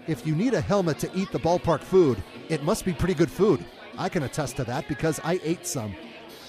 If you need a helmet to eat the ballpark food, it must be pretty good food. I can attest to that because I ate some.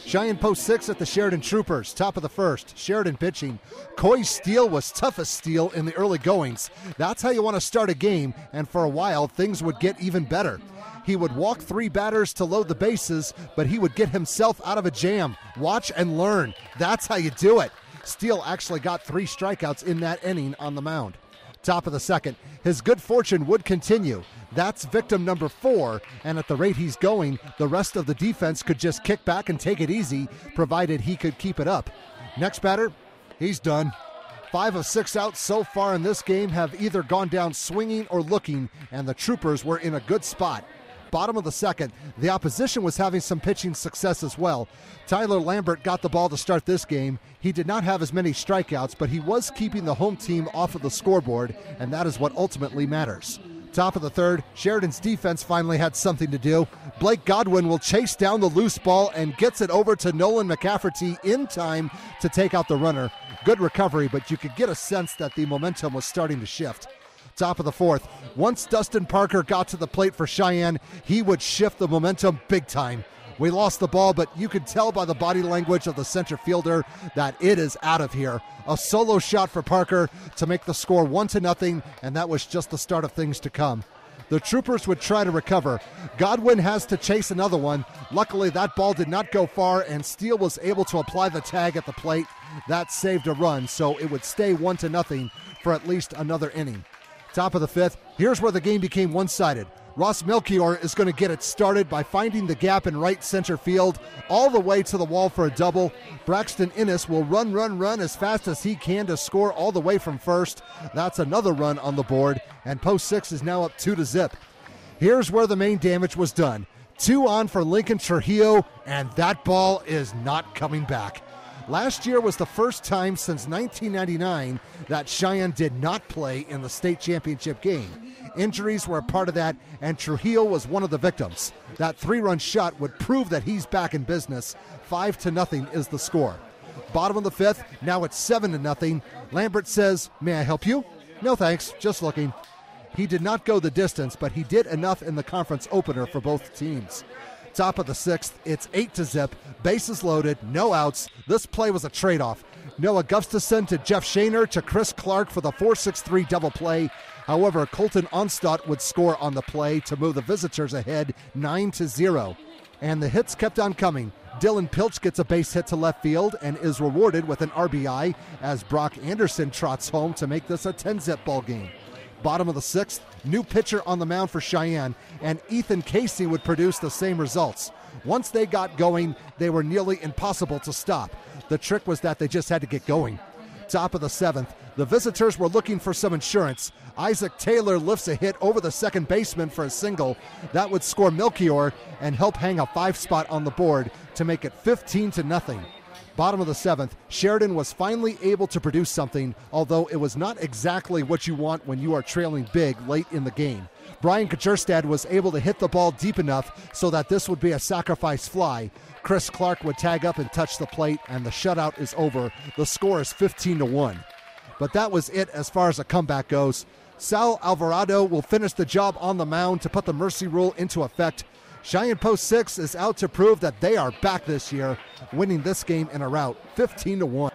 Cheyenne post 6 at the Sheridan Troopers, top of the first. Sheridan pitching. Coy's steal was tough as steel in the early goings. That's how you want to start a game, and for a while, things would get even better. He would walk 3 batters to load the bases, but he would get himself out of a jam. Watch and learn. That's how you do it. Steele actually got 3 strikeouts in that inning on the mound. Top of the second, his good fortune would continue. That's victim number 4, and at the rate he's going, the rest of the defense could just kick back and take it easy, provided he could keep it up. Next batter, he's done. 5 of 6 outs so far in this game have either gone down swinging or looking, and the Troopers were in a good spot. Bottom of the second, the opposition was having some pitching success as well. Tyler Lambert got the ball to start this game. He did not have as many strikeouts, but he was keeping the home team off of the scoreboard, and that is what ultimately matters. Top of the third, Sheridan's defense finally had something to do. Blake Godwin will chase down the loose ball and gets it over to Nolan McCafferty in time to take out the runner. Good recovery, but you could get a sense that the momentum was starting to shift. Top of the fourth, once Dustin Parker got to the plate for Cheyenne, he would shift the momentum big time. We lost the ball, but you could tell by the body language of the center fielder that it is out of here. A solo shot for Parker to make the score 1-0, and that was just the start of things to come. The Troopers would try to recover. Godwin has to chase another one. Luckily, that ball did not go far, and Steele was able to apply the tag at the plate. That saved a run, so it would stay 1-0 for at least another inning. Top of the fifth, here's where the game became one-sided. Ross Melchior is going to get it started by finding the gap in right center field all the way to the wall for a double. Braxton Innes will run as fast as he can to score all the way from first. That's another run on the board, and post 6 is now up 2-0. Here's where the main damage was done. 2 on for Lincoln Trujillo, and that ball is not coming back. Last year was the first time since 1999 that Cheyenne did not play in the state championship game. Injuries were a part of that, and Trujillo was one of the victims. That 3-run shot would prove that he's back in business. 5-0 is the score. Bottom of the fifth, now it's 7-0. Lambert says, "May I help you?" "No thanks, just looking." He did not go the distance, but he did enough in the conference opener for both teams. Top of the sixth, it's 8-0, bases loaded, no outs. This play was a trade-off. Noah Gustafson to Jeff Shaner to Chris Clark for the 4-6-3 double play. However, Colton Onstadt would score on the play to move the visitors ahead 9-0. And the hits kept on coming. Dylan Pilch gets a base hit to left field and is rewarded with an RBI as Brock Anderson trots home to make this a 10-0 ball game. Bottom of the sixth, new pitcher on the mound for Cheyenne, and Ethan Casey would produce the same results. Once they got going, they were nearly impossible to stop. The trick was that they just had to get going. Top of the seventh, the visitors were looking for some insurance. Isaac Taylor lifts a hit over the second baseman for a single. That would score Melchior and help hang a 5 spot on the board to make it 15-0. Bottom of the seventh, Sheridan was finally able to produce something, although it was not exactly what you want when you are trailing big late in the game. Brian Kjerstad was able to hit the ball deep enough so that this would be a sacrifice fly. Chris Clark would tag up and touch the plate, and the shutout is over. The score is 15-1. But that was it as far as a comeback goes. Sal Alvarado will finish the job on the mound to put the mercy rule into effect. Cheyenne Post 6 is out to prove that they are back this year, winning this game in a rout 15-1.